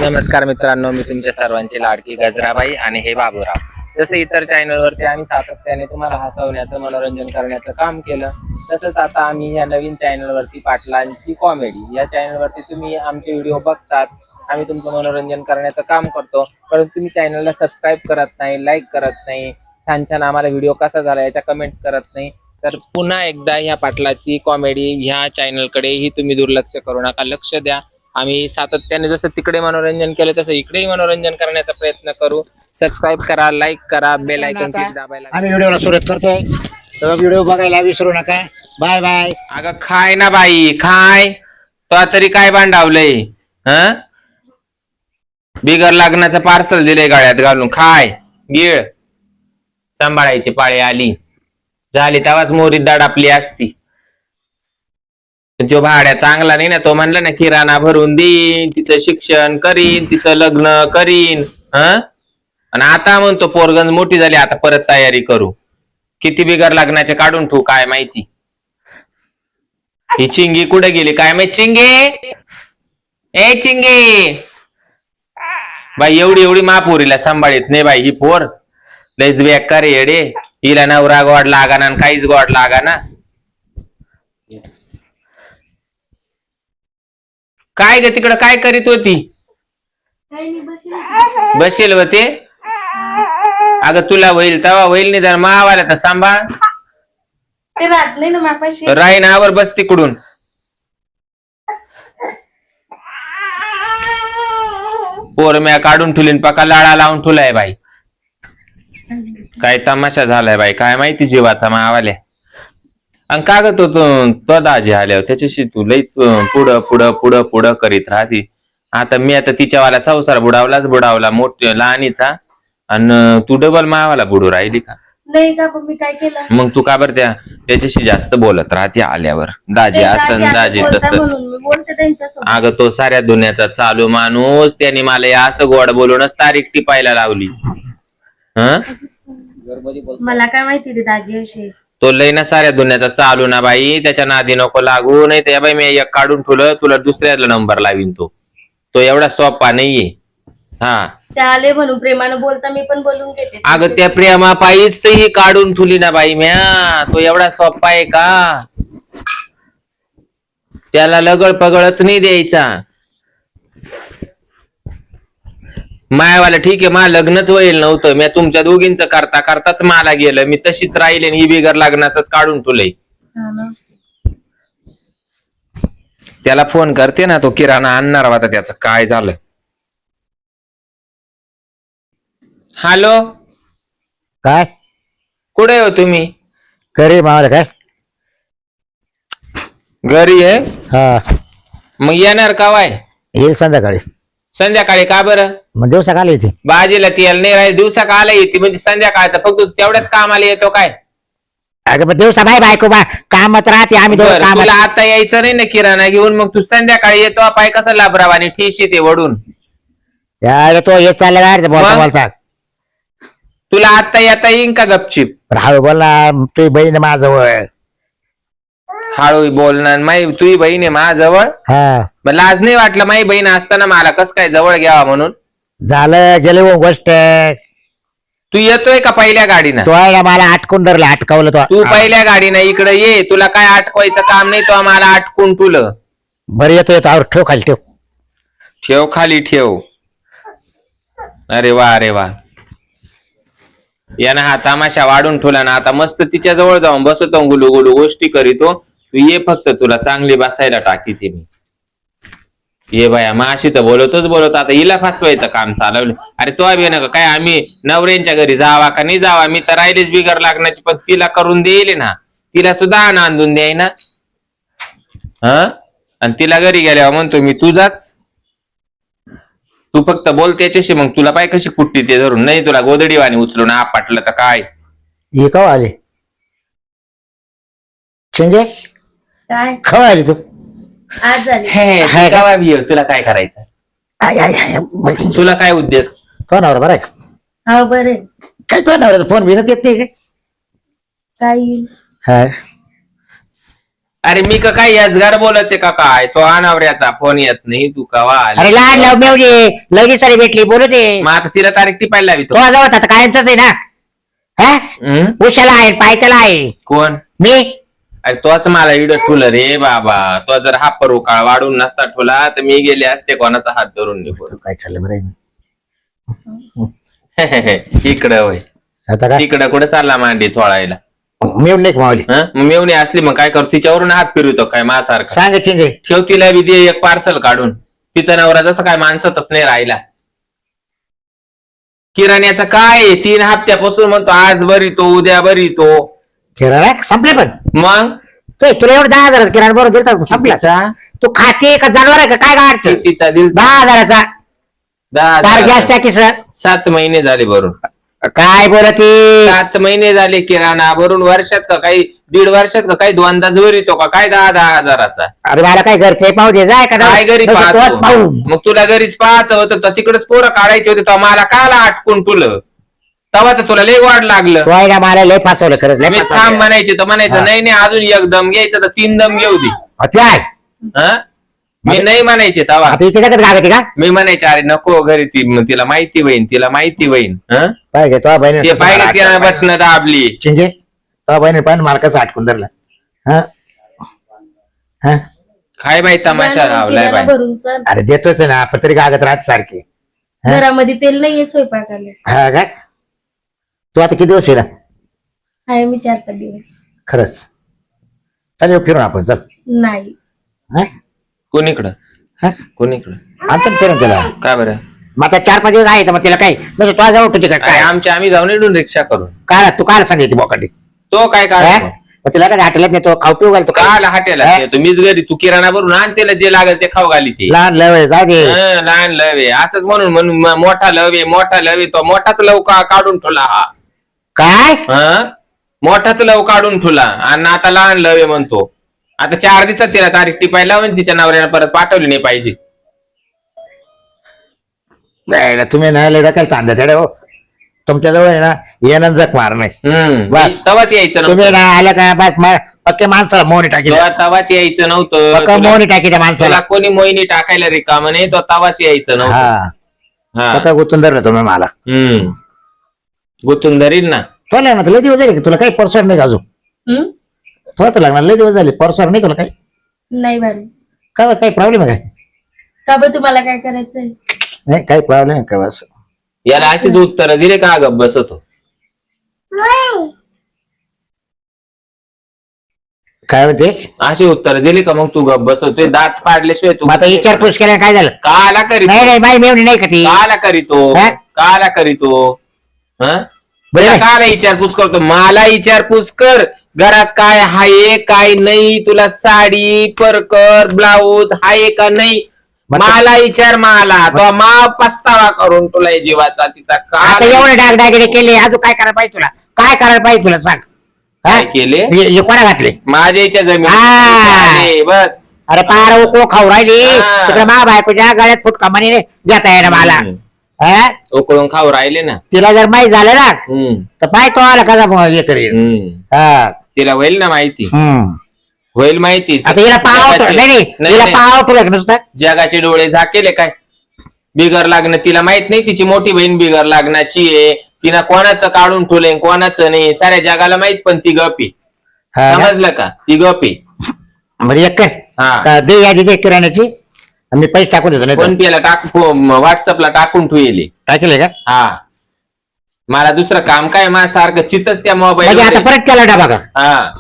नमस्कार मित्रांनो, मी तुमच्या सर्वांची लाडकी गजराबाई आणि हे बाबूराव. जसं इतर चॅनलवरती आम्ही सातत्याने तुम्हाला हसवण्याचं, मनोरंजन करण्याचं काम केलं, तसंच आता आम्ही या नवीन चॅनलवरती पाटलांची कॉमेडी या चॅनलवरती तुम्ही आमचे व्हिडिओ बघतात. आम्ही तुमचं मनोरंजन करण्याचं काम करतो, परंतु तुम्ही चॅनलला सबस्क्राईब करत नाही, लाईक करत नाही, छान छान आम्हाला व्हिडिओ कसा झाला याच्या कमेंट्स करत नाही. तर पुन्हा एकदा ह्या पाटलाची कॉमेडी ह्या चॅनलकडेही तुम्ही दुर्लक्ष करू नका, लक्ष द्या. आम्ही सातत्याने जसं तिकडे मनोरंजन केलं तसं इकडेही मनोरंजन करण्याचा प्रयत्न करू. सबस्क्राईब करा, लाईक करा, बेल आयकॉन दाबायला. आम्ही व्हिडिओला सुरुवात करतोय, तर व्हिडिओ बघायला विसरू नका. Bye bye. अगं खाय ना बाई, खाय. तो तरी काय भांडावलंय? बिगर लग्नाचं पार्सल दिलंय गाड्यात घालून. खाय गिळ. सांभाळायची पाळी आली झाली तेव्हाच मोरीत दाड आपली असती. तो भाड्या चांगला नाही ना, तो म्हणला ना किराणा भरून देईन, तिचं शिक्षण करीन, तिचं लग्न करीन. आणि आता म्हणतो पोरगंज मोठी झाली, आता परत तयारी करू. किती बिगर लग्नाचे काढून ठेवू काय माहिती. ही चिंगी कुठे गेली काय माहिती. चिंगे, ए चिंगे बाई, एवढी एवढी महापोरीला सांभाळीत नाही बाई ही पोर. लयच बेकार येडे. हिला नवरा गोड लागाना आणि काहीच गोड लागाना. काय ग तिकडं काय करीत होती? बसेल होते. अगं तुला होईल तवा होईल, नाही तर मावाला तर सांभाळ. राईनावर बस तिकडून. पोरम्या काढून ठुलीन पका लाळा लावून ठुलाय बाई. काय तमाशा झालाय बाई, काय माहिती जीवाचा मावाल्या. आणि का ग तो दाजी आल्यावर त्याच्याशी तू लईच पुढं पुढं पुढं पुढं करीत राहती. आता मी आता तिच्यावाला संसार बुडावला मोठ्या लहानीचा, आणि तू डबल मावाला बुडू राहिली का? नाही का, मी काय केलं मग तू का बर त्याच्याशी जास्त बोलत राहते आल्यावर. दाजी असं दाजी तसं. अगं तो साऱ्या दुनियाचा चालू माणूस, त्याने मला असं गोड बोलूनच तारीख टिपायला लावली. मला काय माहिती रे दाजी अशी. तो लय ना साऱ्या दुनियाचा चालू ना बाई, त्याच्या नादी नको लागू. नाही तर बाई मी एक काढून ठेवलं, तुला दुसऱ्याला नंबर लावीन. तो एवढा सोपा नाहीये. त्या आले म्हणून प्रेमानं बोलता मी पण बोलून घेते. अगं त्या प्रेमा पायीच ही काढून ठेवली ना बाई म्या. तो एवढा सोपा आहे का? त्याला लगळ पगळच नाही द्यायचा. मायावाला ठीक आहे, मला लग्नच होईल नव्हतं, मी तुमच्या दोघींच करता करताच मला गेलं. मी तशीच राहिले, ही बिगर लग्नाच काढून ठेवलंय. त्याला फोन करते ना, तो किराणा आणणार होता, त्याचं काय झालं? हॅलो, काय कुठे हो तुम्ही? घरी मावाला काय घरी आहे. हा, मग येणार का वाय? येईल संध्याकाळी. संध्याकाळी का बरं? मग दिवसा काल येते. बाजीला तेल नाही राहील, दिवसा का आला येते म्हणजे संध्याकाळचा फक्त तेवढ्याच कामाला येतो काय? अगं मग दिवसा बाय बायको बा कामात राहते आम्ही दोघं बरं, कामात. तुला आता यायचं नाही ना किराणा घेऊन, मग तू संध्याकाळी येतो. पाय कसं लाभराव आणि ठेशी ते वडून. यार तो येत चालला बोलता मग? बोलता. तुला आता येता येईन का गपचिप? राहू बोल ना, तुझी बहीण आहे माझ्याजवळ. हळू बोलणार. माई तुझी बहीण आहे माझ्याजवळ. हा, मग लाज नाही वाटलं माई बहीण असताना मला कस काय जवळ घ्यावा म्हणून? झालं गेले वो गोष्ट. तू येतोय का पहिल्या गाडीनं? तो आहे ना मला अटकून धरलं, अटकावलं तो. तू पहिल्या गाडीनं इकडे ये, तुला काय अटकवायचं काम नाही. तो मला अटकून तुलं. बरं येतो येतो, आवर ठेव खाली ठेव. ठेव खाली ठेव. अरे वा अरे वा, यानं हा तमाशा वाढून ठेवला ना. आता मस्त तिच्या जवळ जाऊन बसतो, गुलू गुलू गोष्टी करीतो. तू ये फक्त, तुला चांगली बसायला टाकी ती मी. ये बाया, माशी तर बोलत आता हिला फसवायचं काम चालवलं. अरे तो अभि नका काय, आम्ही नवऱ्यांच्या घरी जावा का नाही जावा, मी तर राहिलीच बिगर लागण्याची, पण तिला करून देईल ना. तिला सुद्धा आणून द्याय ना. आणि तिला घरी गेल्यावर म्हणतो मी तुझाच. तू फक्त बोल त्याच्याशी, मग तुला पाय कशी कुट्टी ते धरून. नाही तुला गोदडीवाणी उचलून आपटलं तर काय? हे कवा आले शेंगे? काय कवा आली तू? आज झाली. हे गावा बी ये, तुला काय करायचं? आय आय आय, तुला काय उद्योग? तो नवरा बरं आहे का? हो बरे. काय तो नवरा फोन बिनच येत नाही काय? काय हा, अरे मी का काय याचगार बोलते का काय? तो अनावऱ्याचा फोन येत नाही, तू कवा आली? अरे लहान लव मेवली लगेच सारी भेटली बोलू दे. मग आता तिला तारीख टिपायला लावी तो. तो जवळ आता कायमच आहे ना. हा हं? उशाला आहे पायथ्याला आहे कोण? मी. अरे तोच मला इड ठुलं रे बाबा. तो जर हा परुकाळ वाढून नसता ठुला तर मी गेले असते कोणाचा हात धरून निघून. काय चाललं बरं इकडं होय, आता काय तिकडं कुठे चालला मांडी चोळायला? मेवून नाही का मावली हं? मग मेवणी असली मग काय करतो? तिच्यावरून हात फिरवतो काय माझ्यासारखा? सांग चिंगे. ठेव तिला बी दे एक पार्सल काढून. तिचा नवरा जसं काय माणसातच नाही राहिला. किराण्याचं काय आहे? 3 हप्त्यापासून म्हणतो आज बरी तो उद्या बरी तो. किराणा संपले पण मग तो तुला एवढं 10,000 किराणा बरोबर दिलता संपला. तिचा तू खाते का जानवर आहे का काय काय अडचण? तिचा दिल 10,000चा 10 गॅस टाकीच 7 महिने झाले भरून. काय बोलती? 7 महिने झाले किराणा भरून. वर्षात का काही 1.5 वर्षात का काही दोनदा जोर येतो का काय 10-10 हजाराचा? अरे मला काय घरचे पाहू दे जाय का काय घरी तोच पाहतो? पाहू. मग तुला घरीच पाहायचं होतं तर तिकडेच पोरं काढायचे होते. तर मला काला अटकून तुलं तेव्हा तर तुला लय वाढ लागलं. तो आहे ना मला लय फासवलं खरंच लय मी फासवलं. थांब म्हणायचे तर म्हणायचं नाही नाही अजून 1 दम घ्यायचं तर 3 दम घेऊ दे. काय हं? मी नाही म्हणायचे तेव्हा. आता हिची जगत गागती का मी म्हणायचे अरे नको घरी तिला माहिती होईन, तिला माहिती होईन. हं? पाहिजे तो बहिणी ते पाहिजे तिला बटणं दाबली. चिंगे तो बहिणी पण मालकाचं अटकून धरला. हा हा काय बाई तमाशा लावलाय किराणा बाई. भरून सर अरे देतोच ना पण तरी गागत राहत सारखी. हा? घरामध्ये तेल नाहीये स्वयंपाकाला. हा काय तू आता किती दिवस येणार आहे मी 4-5 दिवस. खरंच? चल येऊ फिरून आपण चल. नाही हा? कोणीकडं? हा? कोणीकडं? आणतो ना फिरून त्याला. काय बरं? मग आता 4-5 दिवस आहे तर मग तिला काय म्हणजे तुला जवळ तुझी काय काय आम्ही जाऊन येऊन रिक्षा करून. काय तू काय सांगायची बोकाडी? तो काय हा? काय मग तिला काय हॉटेलात नेतो खाऊ पिऊ घालतो काय? काल हॉटेला हा? मीच घरी तू किराणा भरून आण त्याला जे लागेल ते खाऊ घाली ते. लहान लय जाऊ दे. लहान लवे असंच म्हणून मोठा लवे तो मोठाच लव काढून ठेवला हा. काय हं? मोठाच लव काढून ठेवला आणि आता लहान लवे म्हणतो. आता 4 दिवसात तिला तारीख टिपायला लावून तिच्या नवऱ्यानं परत पाठवली नाही पाहिजे. नाही, तुम्ही नाही लय डोक्याला तांदा तेडे हो. तुमच्या जवळ आहे ना येणं जग मार नाही. बस. तवाच यायचं तुम्ही नव्हतं. ना आलं का बस पक्के माणसाला मोहनी टाकी द्या. तवाच यायचं नव्हतं. पक्का मोहनी टाकी द्या माणसाला. तुला कोणी मोहिनी टाकायला रिकाम नाही तो तवाच यायचं नव्हतं. हा हा. पक्का गुंतून धरलं तुम्ही मला. गुतून धरील ना. तुला ना लय दिवस झाले की तुला काही परसर नाही का अजून? हम्म? तुला तर लागणार लय दिवस झाले परसर नाही तुला काही नाही बारी. काय बरं, काही प्रॉब्लेम आहे काय? का बरं तुम्हाला काय करायचंय? नाही काही प्रॉब्लेम आहे का बस? याला अशीच उत्तर दिले का गप बसतो? काय म्हणते? अशी उत्तर दिली का मग तू गप बसतोय? दात पाडल्याशिवाय तू मग आता विचारपूस केल्या काय झालं? काला करीतो? नाही नाही बाई मेवणी नाही का ती? काला करीतो? हा? काला करीतो? हं? बरं आहे. काला विचारपूस करतो? मला विचारपूस कर घरात काय हाय काय नाही. तुला साडी परकर ब्लाऊज हाय का नाही मग- मला विचार. मला तो मा पस्तावा करून तुला या जीवाचा तिचा आता काय एवढे डागडागिरे केले अजून काय करायला पाहिजे तुला? काय करायला पाहिजे तुला सांग? हा? काय केले? हे कोणा घातले? माझ्या इच्छा हा. जमीन बस. अरे पार उकळू खाऊ राहिली हा. तिकडे मा बायकोच्या गळ्यात फुटका म्हणे घेता येणं मला. हा? उकळून खाऊ राहिले ना. तिला जर माहीत झालं ना तर पाय तो आला कसा हे करेल. हा. तिला होईल ना माहिती. होईल माहिती. आता हिला पाव जगाचे- नाही नाही, हिला नाही. पाव ठेवलं नुसतं. जगाचे डोळे झाकेले काय बिगर लागणं तिला माहित नाही. तिची मोठी बहीण बिगर लागण्याची आहे. तिनं कोणाचं काढून ठेवलंय कोणाचं नाही साऱ्या जगाला माहित पण ती गपी. हा ना? समजलं का? ती गपी. म्हणजे एक कर हा. का दे यादी दे किराण्याची आणि मी पैसे टाकून देतो. नाही फोन पेला व्हॉट्सअपला टाकून ठेवली. टाकेले का? हा. मला दुसरं काम काय माझ्यासारखं चितच त्या म्हणजे आता मोबाईल. परत केला डबा का? हा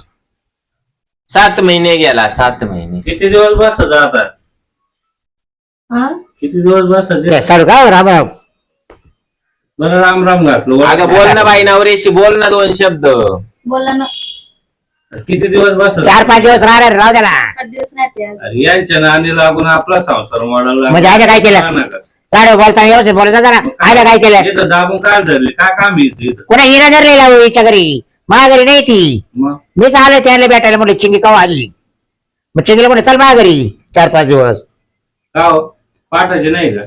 7 महिने गेला. 7 महिने. किती दिवस बसायचं आता? हा? किती दिवस बसायचे? साडू का रामराव? बरं राम राम घातलो. अगं बोल ना बाई नवरेशी बोल ना 2 शब्द. बोला ना. किती दिवस बसायचं? 4-5 दिवस राहणार राहू द्या ना. 5 दिवस राहते आज. अरे यांच्या नांदी लागून आपला संसार मोडायला म्हणजे आम्ही काय केलं? लागला. साडू बोलताना व्यवस्थित बोलायचं जरा. आयला काय केलं? इथं दाबून काय धरले? काय काम आहे इथं? कोणा हिरा धरलेला हिच्या घरी? माझ्या घरी नाही ती. मग मीच आलो त्याला भेटायला म्हणलं चिंगी कवा आली. मग चिंगीला म्हणलं चल माझ्या घरी 4-5 दिवस. का हो? पाठायचे नाही का?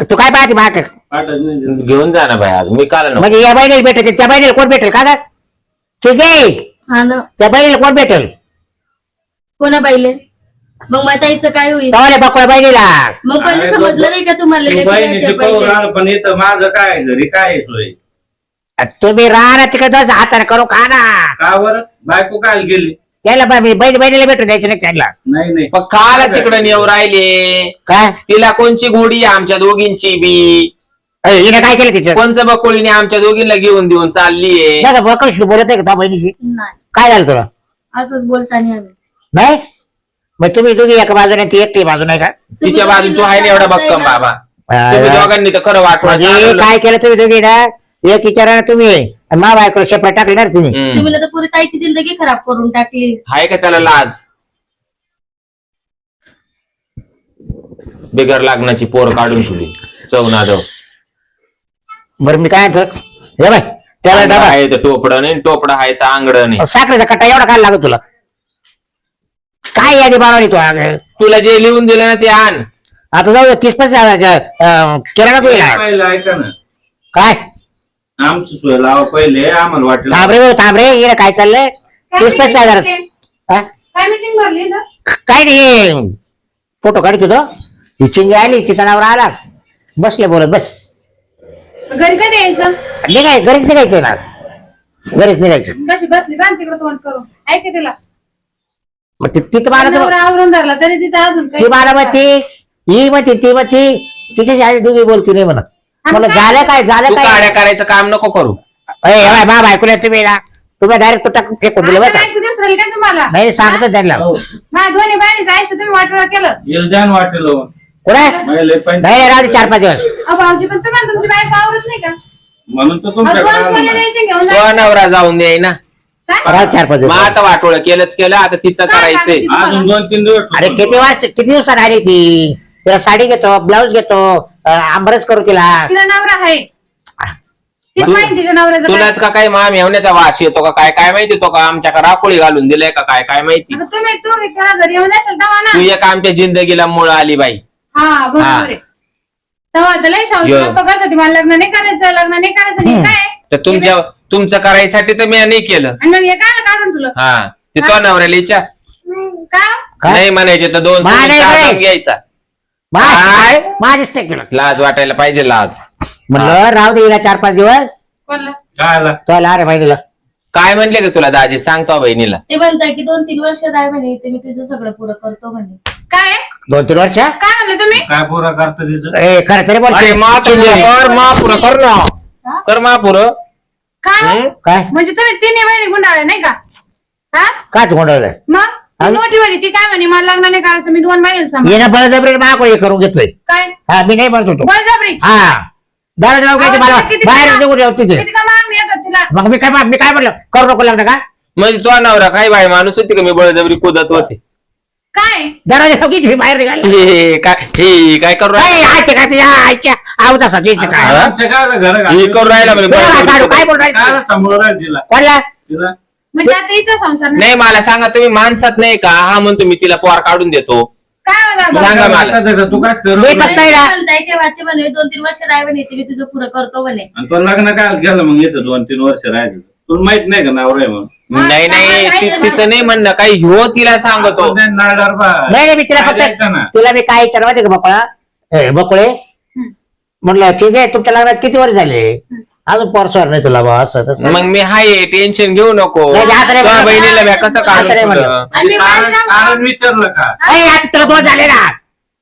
तू काय पाहते माग? पाठायचे नाही ते. घेऊन जा ना बाई आज मी काल नको. म्हणजे या बहिणीला भेटायचे त्या बहिणीला कोण भेटेल का ग? ठीक आहे हा ना. त्या बहिणीला कोण भेटेल? कोणा बाईले मग ताईचं काय होईल? तवाले बकुळ्या बहिणीला मग पहिले समजलं नाही का तुम्हाला तू लेकराच्या बहिणीची पहिले? पाहून आलं, पण इथं माझं काय घरी काय सोय? तुम्ही राहणार तिकडे हाताने करू खा ना. का बरं बायको काय गेली? त्याला बहिणीला भेटून द्यायचं नाही त्यांना. नाही पण काला तिकडे नेऊ राहिले काय तिला कोणची गोडी आहे आमच्या दोघींची बी? हिने काय केलं तिचं? कोणचं बकुळीने आमच्या दोघींना घेऊन देऊन चाललीये? दादा बकळशी बोलत आहे का त्या बहिणीशी? नाही काय झालं तुला? असंच बोलताना आम्ही. नाही मग तुम्ही दोघी एका बाजूने ती एकटी बाजू नाही का? तिच्या बाजून तू आहे ना एवढा भक्कम बाबा. तुम्ही दोघांनी तर खरं म्हणजे वाटलं. काय केलं तुम्ही दोघी ना? एक विचारा तुम्ही आणि मा बायकोला शेपट टाकली ना रे तुम्ही. तुम्ही तर पुरी ताईची जिंदगी खराब करून टाकली. आहे का त्याला लाज? बिगर लागण्याची पोर काढून ठेवली चौना जाऊ. बरं मी काय म्हणतो हे बाय त्याला डबा आहे तर टोपडं नाही, टोपडं आहे तर आंगडं नाही. साखरेचा कट्टा एवढा काय लागत तुला? काय यादी बनवली तू अगं? तुला जे लिहून दिलं ना ते आण. आता जाऊ 30-35 केला का तुला? पहिले ऐका ना, काय आमची सोय लावा पहिले, आम्हाला वाटलं थांबरे इकडे काय चाललंय? 30-35 हजार काय मीटिंग भरली ना? काय नाही फोटो काढतो तो. ही चिंगी आली तिचा नावर आला बसले बोलत बस. घरी कधी यायचं? निघाय घरीच निघायचं ना. घरीच निघायचं. कशी बसली का तिकडे तोंड करून? ऐक तिला मग तिथं मला नवरा आवरून धरला तरी तिचं अजून ती मला म्हणते ही म्हणते ती म्हणते तिच्याशी आई दोघी बोलती नाही म्हणत. मला झालं काय झालं तू काय? काड्या करायचं काम नको करू. बा बायकोला तुम्ही ना तुम्ही डायरेक्ट टाकून फेकून दिलं बरं का? ऐकू दिवस राहील काय तुम्हाला? नाही सांगतो त्यांना. हो, माझ्या दोन्ही बहिणीचं आयुष्य तुम्ही वाटोळा केलं. येलदान वाटलं कोणा पहिले पण नाही राहू 4-5 दिवस. भाऊजी पण तुम्हाला तुमची बायको आवरत नाही का? म्हणून तर अहो, तुमच्याकडे दोन आलो खोल्या ना. द्यायचे घेऊन तो जा. नवरा जाऊन दे ना. काय? राहू 4-5 मग दिवस. आता वाटोळं केलंच केलं, आता तिचं काय करायचंय. करायचं? अजून 2-3 दिवस अरे किती दिवसात आली ती? तिला साडी घेतो ब्लाऊज घेतो आंबरस करू तिला. तिला नवरा आहे. तिला माहिती तिच्या नवऱ्याचं काय. तुलाच का काय माम येवण्याचा वास येतो का काय काय माहिती? तो का आमच्या राखोळी घालून दिलाय का काय काय माहिती? आता तू त्याला घरी येऊन जाशील तेव्हा तू ना. एक आमच्या जिंदगीला मुळ आली बाई. हा बरोबर आहे. तेव्हा त्याला यो. संसार करत होती, मला लग्न नाही करायचं लग्न नाही करायचं हे काय? तर तुमचं करायसाठी तर मी नाही केलं. आणि मग हे काय काढून तुला? हा ते तो नवऱ्याला विचार. का? काय? नाही म्हणायचे तर 2 मा नाही बाई. घ्यायचा. माझीच ते केलं. लाज वाटायला पाहिजे लाज. म्हणलं राहू दे हिला 4-5 दिवस. कोणला? काय आला? चला अरे बहिणीला काय म्हणले का तुला दाजी? सांगतो बहिणीला. ते म्हणताय की 2-3 वर्ष राह म्हणे ते मी तुझं सगळं पुरं करतो म्हणे. काय? 2-3 वर्ष. काय म्हणले तुम्ही? काय पोरा करतं तिचं? खरं तरी बोल. अरे कर महापुरं कर ना. कर महापुरं. काय? काय म्हणजे तुम्ही तिन्ही बहिणी गुंडाळल्या नाही का? हा? काय तू गोंधळलं? मग ती मोठी वाली ती काय म्हणे मला लग्न नाही करायचं मी 2 महिन्याला सांभाळ. येणं बळजबरी मागो करून घेतोय. काय? हा मी नाही म्हणत होतो. बळजबरी. हा दादा लावून घ्यायचं मला किती बाहेर का- निघून येऊ तिथे. किती का मागणी येतात तिला? मग मी काय म्हणलं करू नको लग्न का? म्हणजे तो नवरा काय बाई माणूस होती का मी बळजबरी कुदत होते? काय? दरवाजा लावून घे, बाहेर निघाल. हे काय करू राहिला? आयच्या काय तुझ्या आईच्या आवता घ्यायचं काय? आमच्या काय घर हे करू राहिला म्हणे बळजबरी. काय बोल राहिली? काय सांभाळून राहील तिला कोणला? तिला म्हणजे आता हिचा संसार नाही. नाही मला सांगा तुम्ही माणसात नाही का? हा म्हणतो मी तिला पोर काढून देतो. काय होणार बाबा? सांगा मला. आता का तू काय करू? मी फक्त आहे ना. म्हणताय केव्हाचे म्हणे 2-3 वर्ष राह म्हणे ते मी तुझं पुरं करतो म्हणे. आणि तो लग्न काय केलं मग येतं 2-3 वर्ष राहायचं. तुला माहित नाही का नवरा आहे म्हणून? नाही तिचं नाही म्हणणं काही ह्यो तिला सांगतो. आपण त्यांना नाडार बा. नाही नाही मी तिला काय द्यायचं ना? फक्त तुला मी काय विचारलं माहिती का बकुळा बकुळे म्हणलं ठीक आहे तुमच्या लग्नात किती वर्ष झाले? अजून पोरसवर नाही तुला बा असं तसं. मग मी हाय टेन्शन घेऊ नको. नाही, आता नाही तुझ्या म्हणलं. बहिणीला मी कसं आता नाही काढून म्हणलं. ठेवलं? आणि मी कारण बाहेर कारण विचारलं का? अरे आता तुला 2 झाले ना.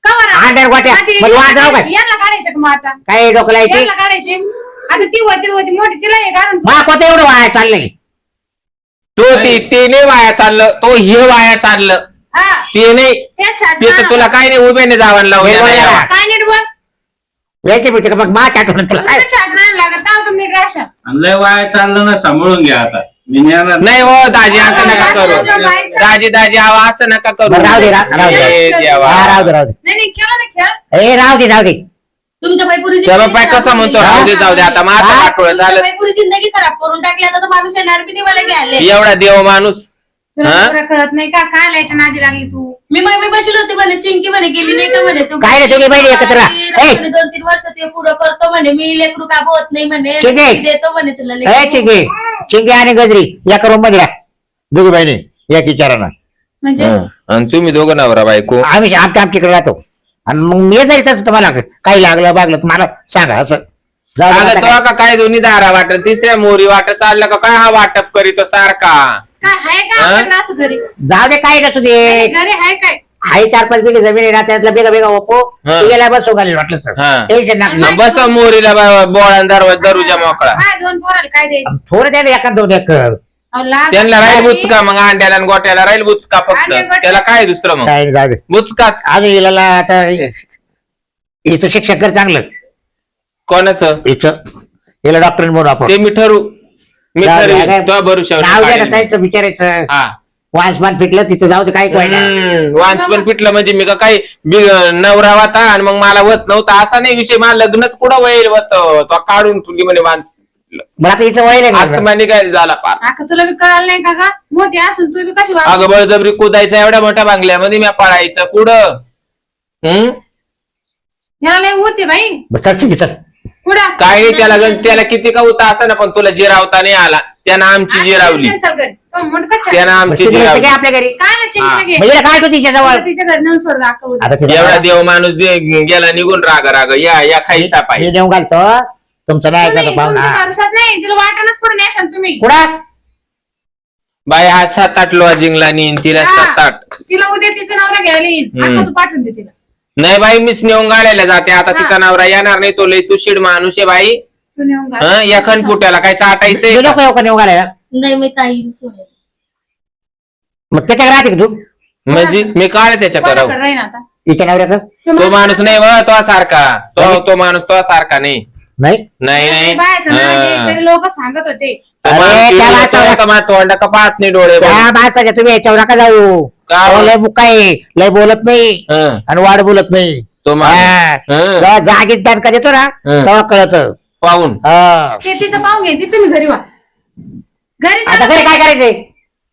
का बरं? अंडर गोट्या आता मग वाद राव काय? यांना काढायचं का मग आता? काय डोकं लायची? यांना काढायची? आता ती होती मोठी तिला हे काढून मा कोणतं एवढं वाया चाललंय? ते नाही वाया चाललं, तो हे वाया चाललं. हा ते नाही त्या छाट ते तर तुला काय नाही उभ्याने जावं लावलं. काय नीट बोल. यायचे भेटते का मग मा चाटून तुला काय? तुमचं छाट नाही लागत तेव्हा तुम्ही नीट राहशाल. आणि लय वाया चाललं ना सांभाळून घ्या आता. मी नेणार नाही हो दाजी असं नका करू. दाजी आवा असं नका करू. बरं, राहू दे, राहू दे. हे देवा. हा, राहू दे. नाही नाही केलं ना खेळ. ए राहू दे. तुमच्या बायपुरीची चला जिंदगी पाय खराब कसं म्हणतो करून राहू दे टाकली. जाऊ दे आता माझं हा? वाटोळं तुमच्या झालं. बायपुरी जिंदगी खराब करून टाकली आता तर माणूस येणार बी नाही मला घ्यायला. एवढा देव माणूस. तुला हा? नवरा कळत नाही का? काय लायच्या नादी लागली तू? मी बसली होती म्हणे चिंकी म्हणे गेली नाही का म्हणे तू काय रे, तुम्ही बहिणी एकत्र राहा. ए! 2-3 वर्ष ते पुरं करतो म्हणे मी लेकरू का होत नाही म्हणे चिंकी! मी देतो म्हणे तुला ए लेकरू. चिंगी आणि गजरी या रूम मध्ये राहा दोघी बहिणी या विचाराना. म्हणजे आणि तुम्ही दोघं नवरा बायको आम्ही आमच्याकडे राहतो आणि मग मी जाईल तसं तुम्हाला काही लागलं बागलं तुम्हाला सांगा असं जाऊ दे आता आता तो काय. का काय दोन्ही दारा वाटत तिसऱ्या मोरी वाटत चाललं का काय हा वाटप करीतो सारखा काय आहे का आपल्याकडे असं घरी जाऊ दे काय नसू दे घरी आहे काय आई 4-5 बिघे जमीन आहे ना त्यातला बेगा बेगा ओपो हा. गेला बस घालेल वाटलं तर हा. टेन्शन नाक बस मोरीला बोळा दरुजा मोकळा काय दोन पोराला काय द्यायचं थोडं द्या एका 2 एकर अहो, लाज त्यांना राहील वाटते. बुचका मग अंड्याला आणि गोट्याला राहील बुचका फक्त अंडे, गोटे. त्याला काय दुसरं मग काय जाऊ दे बुचकाच अजून हिला आता हिचं शिक्षक कर चांगलं कोणाचं हिचं हिला डॉक्टर म्हणून आपण ते मी ठरू मी जाऊ दे, ठरवीन. काय- तो भरोशावर नाव द्या काढेन. त्याचं विचारायचं हा वांसमान पिटलं तिथं जाऊ दे काय कोयला वांच पण पिटलं म्हणजे मी का काही नवरा होता आणि मग मला होत नव्हता असा नाही विषय मला लग्नच पुढं वैर होत तो काढून तुली म्हणे वांच पिटलं. बरं आता हिचं वय नाही का? आत्मा निघायला झाला पार आता तुला बी कळलं नाही का ग मोठी असून तू बी कशी वागते? अगं बळजबरी कुदायचं एवढ्या मोठ्या बांगल्यामध्ये मी पळायचं कुठं याला लय होते बाई बरं चल ठीक आहे, चल कुठं काय नाही त्याला किती का होता असं ना पण तुला जिरावता नाही आला त्यानं आमची जिरावली चल घरी. तो मुंडकं छान. त्यानं बरं, आमची तिथे जिरावली काय आपल्या घरी काय ना चिंता घे म्हणजे काय तू तिच्या जवळ तिला तिच्या घरी नेऊन सोड दाखवू दे. आता तिला एवढा देव माणूस गेला निघून राग या खायचा मी पाहिजे देऊन घालतो तुमचं नाही तुम्ही ऐकत पाहून तुमच्या हा भरोसाच नाही तिला वाटणच पडून याशान तुम्ही कुठा बाई हा 7-8 लॉजिंगला नेईन तिला हा. 7-8 तिला उद्या तिचा नवरा घ्यायला येईल आता तू पाठवून दे तिला नाही बाई मीच नेऊन गाड्याला जाते आता तिचा नवरा येणार नाही तो लय तुशीड माणूस आहे बाई तू नेऊन घाल. हं या खनपुट्याला काय चाटायचंय लोक का? येऊ का नेऊन घालायला नाही मी ताई सोडेल. मग त्याच्याकडे राहते का तू म्हणजे मी काळ त्याच्या कोणाकडे करावं राहीन आता इथे नवऱ्याकडे तो माणूस नाही व तो सारखा तो माणूस तो सारखा नाही नाही नाही नाही बायचं नाव घे, हं. तरी लोक सांगत होते तो अरे, माणूस त्या पिवळा वाचायला- चौका मात तोंडा का पाहत नाही डोळे बघ. त्या माणसाच्या तुम्ही याच्यावर नका जाऊ का? अहो, लय बुक्का आहे लय बोलत नाही हं. आणि वाढ बोलत नाही तो माणूस हं. जेव्हा जागीत दणका देतो ना हं. तेव्हा कळत पाहून ते तिचं पाहून घे ती तुम्ही घरी वा घरी आता चला. घरी काय करायचंय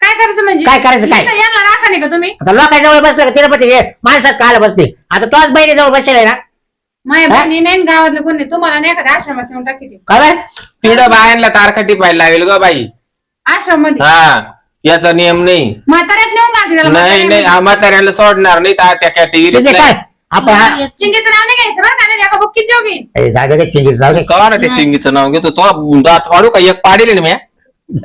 काय करायचं म्हणजे काय करायचं काय? इथं यांना राखा नाही का तुम्ही आता लोकांजवळ बसलं का तिला बसते माणसात काला बसते आता तोच बहिणीजवळ बसले ना माझ्या बहिणी नाही आणि गावातले कोण नाही तुम्हाला नाही एखाद्या आश्रमात नेऊन टाकी खबर तिकडं बायांना तारखा टिपायला लागेल ग बाई आश्रम मध्ये हा याचा नियम नाही म्हाताऱ्यात नेऊन घालते त्याला नाही नाही हा म्हाताऱ्याला सोडणार नाही त्या काय कॅटेगरीत आपण हा चिंगीचं नाव नाही घ्यायचं बरं का नाही एका बुक्कीत जेव घेईन ए, जाऊ दे चिंगीस जाऊ दे कवा ना त्या चिंगीचं नाव घेतो तो दात पाडू का एक पाडेल ना मी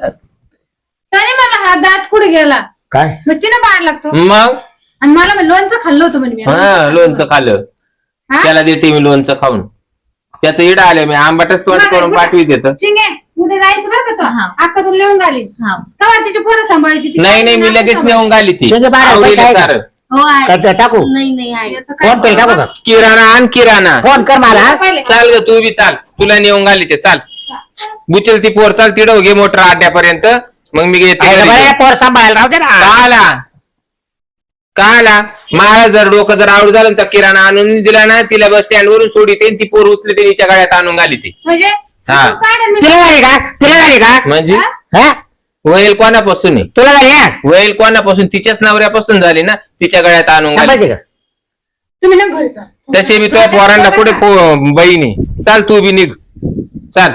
त्याने मला हा दात कुठे गेला काय मग तिनं पाड लागतो मग आणि मला लोणचं खाल्लं होतं म्हणे मी हा लोणचं खाल्लं हा? त्याला देते मी लोणचं खाऊन त्याचं इडं आलं मी आंबाटच तोंड करून पाठवीत येतं चिंगे उद्या जायचं बरं का तो हा. अक्का तुला नेऊन घालीन हा. का तिची पोरं सांभाळायची ती? नाही नाही मी लगेच नेऊन गाली ती चिंगे बारा रुपये आवडीला काय? सारं. हो आहे काय ते टाकू नाही नाही आहे याचं काय फोन पे टाकू का किराणा आण किराणा फोन कर मला पहिले. चाल ग तू बी चाल तुला नेऊन गाली ते चाल बुचल ती पोर चाल तिडव घे मोटर आड्यापर्यंत मग मी घेते अरे घरी. बरं, पोर सांभाळायला राहू दे ना का आला मला जर डोकं जर आवड झालं तर किराणा आणून दिला ना तिला बस स्टँड वरून सोडी ती पोर उचली ते तिच्या गाड्यात आणून घाली ती म्हणजे हा. तू काढेल मी तिला झाली का तिला झाली का म्हणजे हा वैल कोणापासून आहे तुला झाली ना वैल कोणापासून तिच्याच नवऱ्यापासून झाली ना तिच्या गळ्यात आणून घाली सांभाळते का तुम्ही ना घरी जा तसे बी तुझ्या पोरांना कुठे बहिणी चाल तू बी निघ चाल